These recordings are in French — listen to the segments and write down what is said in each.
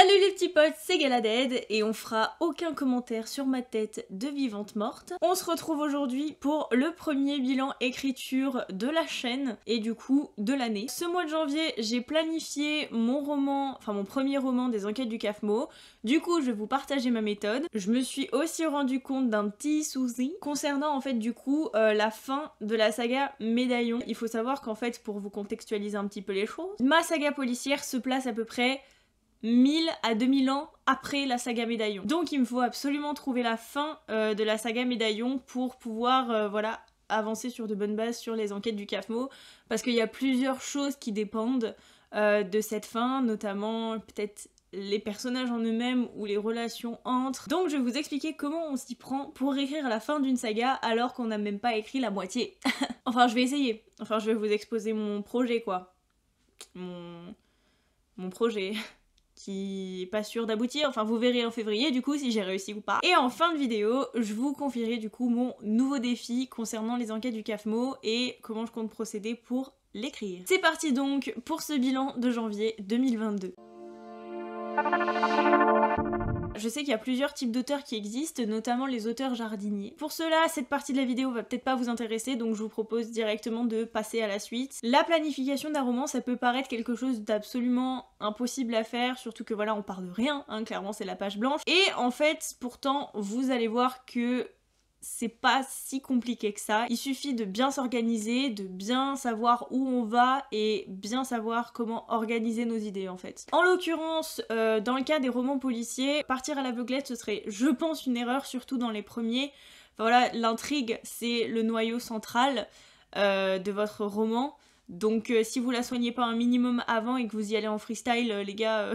Salut les petits potes, c'est Galaded et on fera aucun commentaire sur ma tête de vivante morte. On se retrouve aujourd'hui pour le premier bilan écriture de la chaîne et du coup de l'année. Ce mois de janvier, j'ai planifié mon roman, enfin mon premier roman des enquêtes du CAFMO. Du coup, je vais vous partager ma méthode. Je me suis aussi rendu compte d'un petit souci concernant en fait du coup la fin de la saga Médaillon. Il faut savoir qu'en fait, pour vous contextualiser un petit peu les choses, ma saga policière se place à peu près 1000 à 2000 ans après la saga Médaillon. Donc il me faut absolument trouver la fin de la saga Médaillon pour pouvoir voilà, avancer sur de bonnes bases sur les enquêtes du CAFMO, parce qu'il y a plusieurs choses qui dépendent de cette fin, notamment peut-être les personnages en eux-mêmes ou les relations entre. Donc je vais vous expliquer comment on s'y prend pour écrire la fin d'une saga alors qu'on n'a même pas écrit la moitié. Enfin je vais essayer, enfin je vais vous exposer mon projet quoi. Mon projet qui est pas sûr d'aboutir, enfin vous verrez en février du coup si j'ai réussi ou pas. Et en fin de vidéo, je vous confierai du coup mon nouveau défi concernant les enquêtes du CAFMO et comment je compte procéder pour l'écrire. C'est parti donc pour ce bilan de janvier 2022. Je sais qu'il y a plusieurs types d'auteurs qui existent, notamment les auteurs jardiniers. Pour cela, cette partie de la vidéo va peut-être pas vous intéresser, donc je vous propose directement de passer à la suite. La planification d'un roman, ça peut paraître quelque chose d'absolument impossible à faire, surtout que voilà, on part de rien, hein, clairement c'est la page blanche. Et en fait, pourtant, vous allez voir que c'est pas si compliqué que ça. Il suffit de bien s'organiser, de bien savoir où on va et bien savoir comment organiser nos idées en fait. En l'occurrence, dans le cas des romans policiers, partir à l'aveuglette ce serait, je pense, une erreur, surtout dans les premiers. Enfin, voilà, l'intrigue c'est le noyau central de votre roman. Donc si vous la soignez pas un minimum avant et que vous y allez en freestyle, les gars...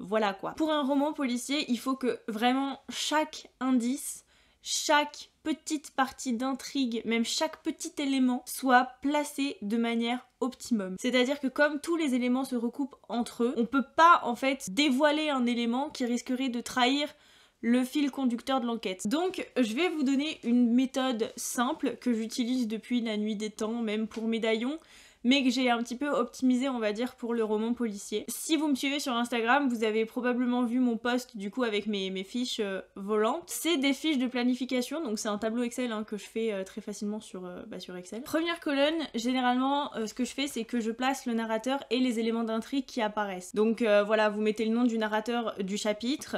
voilà quoi. Pour un roman policier, il faut que vraiment chaque indice, chaque petite partie d'intrigue, même chaque petit élément soit placé de manière optimum. C'est-à-dire que comme tous les éléments se recoupent entre eux, on peut pas en fait dévoiler un élément qui risquerait de trahir le fil conducteur de l'enquête. Donc je vais vous donner une méthode simple que j'utilise depuis la nuit des temps, même pour Médaillon, mais que j'ai un petit peu optimisé on va dire pour le roman policier. Si vous me suivez sur Instagram, vous avez probablement vu mon post du coup avec mes fiches volantes. C'est des fiches de planification, donc c'est un tableau Excel hein, que je fais très facilement sur Excel. Première colonne, généralement ce que je fais c'est que je place le narrateur et les éléments d'intrigue qui apparaissent. Donc voilà, vous mettez le nom du narrateur du chapitre.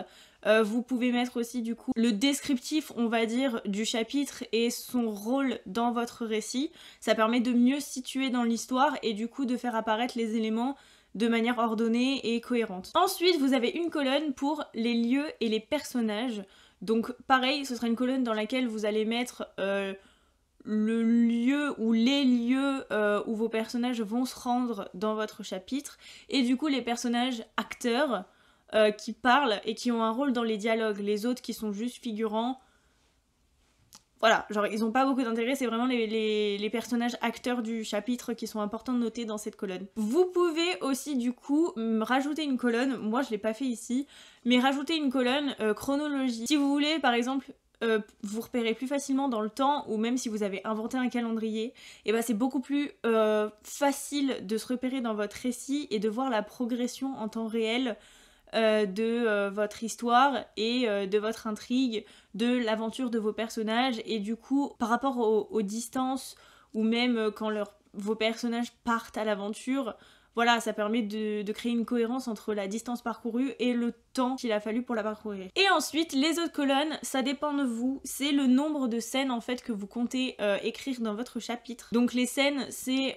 Vous pouvez mettre aussi du coup le descriptif on va dire du chapitre et son rôle dans votre récit. Ça permet de mieux se situer dans l'histoire et du coup de faire apparaître les éléments de manière ordonnée et cohérente. Ensuite vous avez une colonne pour les lieux et les personnages. Donc pareil, ce sera une colonne dans laquelle vous allez mettre le lieu ou les lieux où vos personnages vont se rendre dans votre chapitre et du coup les personnages acteurs qui parlent et qui ont un rôle dans les dialogues, les autres qui sont juste figurants. Voilà, genre ils ont pas beaucoup d'intérêt, c'est vraiment les personnages acteurs du chapitre qui sont importants de noter dans cette colonne. Vous pouvez aussi du coup rajouter une colonne, moi je l'ai pas fait ici, mais rajouter une colonne chronologie. Si vous voulez par exemple vous repérez plus facilement dans le temps, ou même si vous avez inventé un calendrier, et ben c'est beaucoup plus facile de se repérer dans votre récit et de voir la progression en temps réel de votre histoire et de votre intrigue, de l'aventure de vos personnages, et du coup par rapport aux distances ou même quand vos personnages partent à l'aventure, voilà, ça permet de créer une cohérence entre la distance parcourue et le temps qu'il a fallu pour la parcourir. Et ensuite, les autres colonnes, ça dépend de vous, c'est le nombre de scènes en fait que vous comptez écrire dans votre chapitre. Donc les scènes, c'est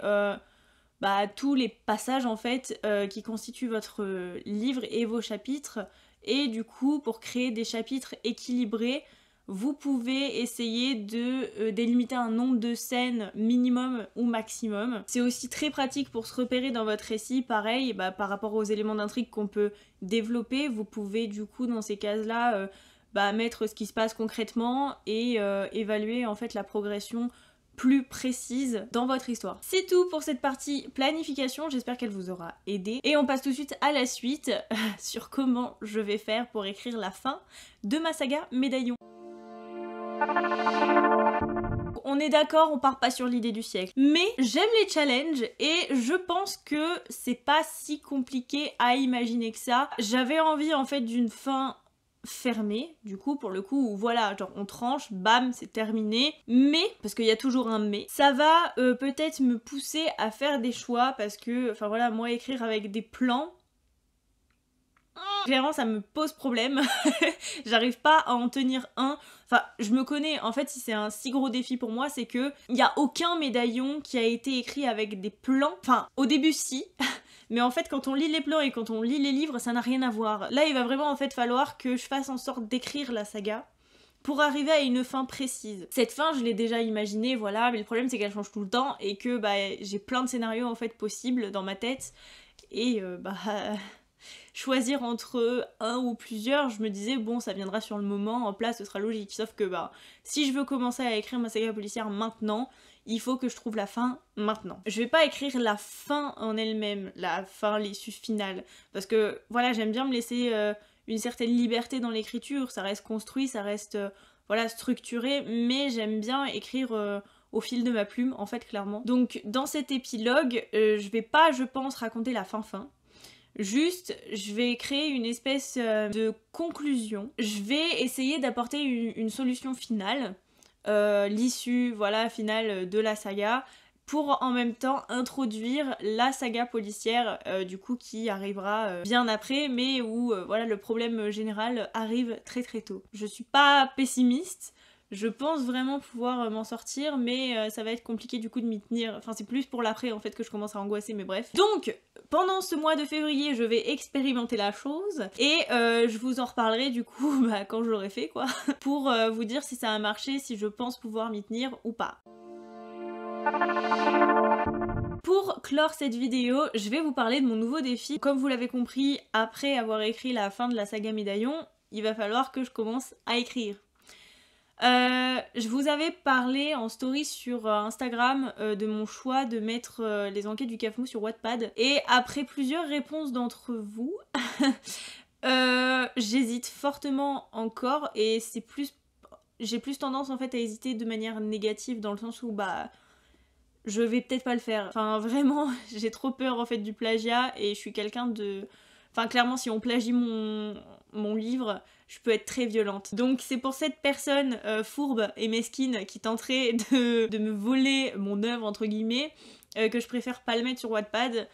tous les passages en fait qui constituent votre livre et vos chapitres, et du coup pour créer des chapitres équilibrés vous pouvez essayer de délimiter un nombre de scènes minimum ou maximum. C'est aussi très pratique pour se repérer dans votre récit, pareil par rapport aux éléments d'intrigue qu'on peut développer, vous pouvez du coup dans ces cases là mettre ce qui se passe concrètement et évaluer en fait la progression plus précise dans votre histoire. C'est tout pour cette partie planification, j'espère qu'elle vous aura aidé. Et on passe tout de suite à la suite sur comment je vais faire pour écrire la fin de ma saga Médaillon. On On est d'accord, on part pas sur l'idée du siècle. Mais j'aime les challenges et je pense que c'est pas si compliqué à imaginer que ça. J'avais envie en fait d'une fin fermée, du coup, pour le coup, où voilà, genre on tranche, bam, c'est terminé. Mais, parce qu'il y a toujours un mais, ça va peut-être me pousser à faire des choix parce que, enfin voilà, moi écrire avec des plans, clairement ça me pose problème. J'arrive pas à en tenir un. Enfin, je me connais, en fait si c'est un si gros défi pour moi, c'est que il y a aucun médaillon qui a été écrit avec des plans. Enfin, au début si, mais en fait quand on lit les plans et quand on lit les livres, ça n'a rien à voir. Là il va vraiment en fait falloir que je fasse en sorte d'écrire la saga pour arriver à une fin précise. Cette fin, je l'ai déjà imaginée, voilà, mais le problème c'est qu'elle change tout le temps et que bah j'ai plein de scénarios en fait possibles dans ma tête et choisir entre un ou plusieurs, je me disais bon ça viendra sur le moment, en place ce sera logique, sauf que bah si je veux commencer à écrire ma saga policière maintenant, il faut que je trouve la fin maintenant. Je vais pas écrire la fin en elle-même, la fin, l'issue finale, parce que voilà j'aime bien me laisser une certaine liberté dans l'écriture, ça reste construit, ça reste voilà structuré, mais j'aime bien écrire au fil de ma plume en fait clairement. Donc dans cet épilogue, je vais pas je pense raconter la fin. Juste, je vais créer une espèce de conclusion. Je vais essayer d'apporter une solution finale, l'issue, voilà, finale de la saga, pour en même temps introduire la saga policière, du coup, qui arrivera bien après, mais où, voilà, le problème général arrive très très tôt. Je suis pas pessimiste, je pense vraiment pouvoir m'en sortir, mais ça va être compliqué du coup de m'y tenir. Enfin, c'est plus pour l'après en fait que je commence à angoisser, mais bref. Donc, pendant ce mois de février, je vais expérimenter la chose et je vous en reparlerai du coup quand je l'aurai fait quoi, pour vous dire si ça a marché, si je pense pouvoir m'y tenir ou pas. Pour clore cette vidéo, je vais vous parler de mon nouveau défi. Comme vous l'avez compris, après avoir écrit la fin de la saga Médaillon, il va falloir que je commence à écrire. Je vous avais parlé en story sur Instagram de mon choix de mettre les enquêtes du CAFMO sur Wattpad. Et après plusieurs réponses d'entre vous, j'hésite fortement encore et c'est plus... J'ai plus tendance en fait à hésiter de manière négative dans le sens où bah... je vais peut-être pas le faire. Enfin vraiment, j'ai trop peur en fait du plagiat et je suis quelqu'un de... Enfin clairement si on plagie mon livre, je peux être très violente. Donc c'est pour cette personne fourbe et mesquine qui tenterait de me voler mon œuvre entre guillemets que je préfère pas le mettre sur Wattpad.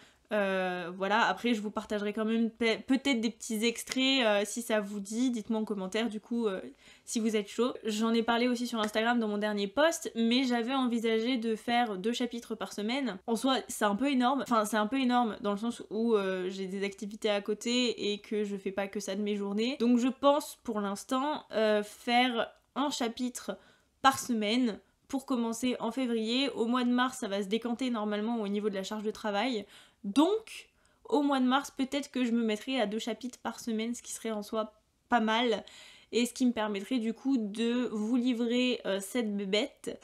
Voilà, après je vous partagerai quand même peut-être des petits extraits si ça vous dit, dites-moi en commentaire du coup si vous êtes chaud. J'en ai parlé aussi sur Instagram dans mon dernier post, mais j'avais envisagé de faire 2 chapitres par semaine. En soi c'est un peu énorme, enfin c'est un peu énorme dans le sens où j'ai des activités à côté et que je fais pas que ça de mes journées. Donc je pense pour l'instant faire un chapitre par semaine pour commencer en février. Au mois de mars ça va se décanter normalement au niveau de la charge de travail. Donc, au mois de mars, peut-être que je me mettrai à 2 chapitres par semaine, ce qui serait en soi pas mal, et ce qui me permettrait du coup de vous livrer cette bébête,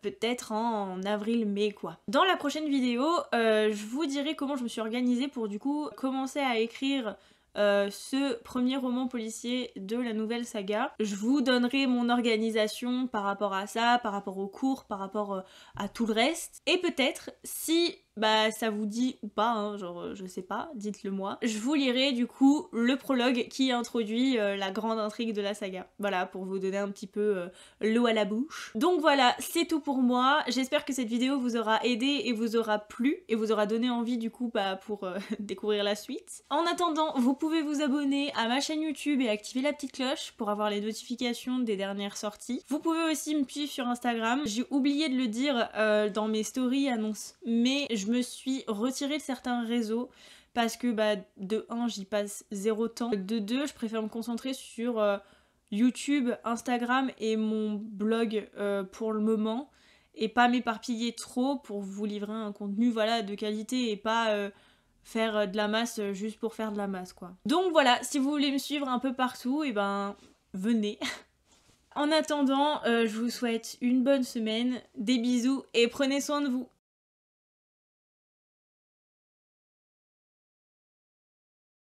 peut-être en avril-mai quoi. Dans la prochaine vidéo, je vous dirai comment je me suis organisée pour du coup commencer à écrire ce premier roman policier de la nouvelle saga. Je vous donnerai mon organisation par rapport à ça, par rapport aux cours, par rapport à tout le reste. Et peut-être, si bah ça vous dit ou pas, hein, genre je sais pas, dites-le moi, je vous lirai du coup le prologue qui introduit la grande intrigue de la saga. Voilà, pour vous donner un petit peu l'eau à la bouche. Donc voilà, c'est tout pour moi. J'espère que cette vidéo vous aura aidé et vous aura plu et vous aura donné envie du coup pour découvrir la suite. En attendant, vous pouvez vous abonner à ma chaîne YouTube et activer la petite cloche pour avoir les notifications des dernières sorties. Vous pouvez aussi me suivre sur Instagram. J'ai oublié de le dire dans mes stories annonces, mais je me suis retirée de certains réseaux parce que bah de 1 j'y passe 0 temps, de 2 je préfère me concentrer sur YouTube, Instagram et mon blog pour le moment et pas m'éparpiller trop pour vous livrer un contenu voilà de qualité et pas faire de la masse juste pour faire de la masse quoi. Donc voilà, si vous voulez me suivre un peu partout, et ben venez. En attendant, je vous souhaite une bonne semaine, des bisous et prenez soin de vous.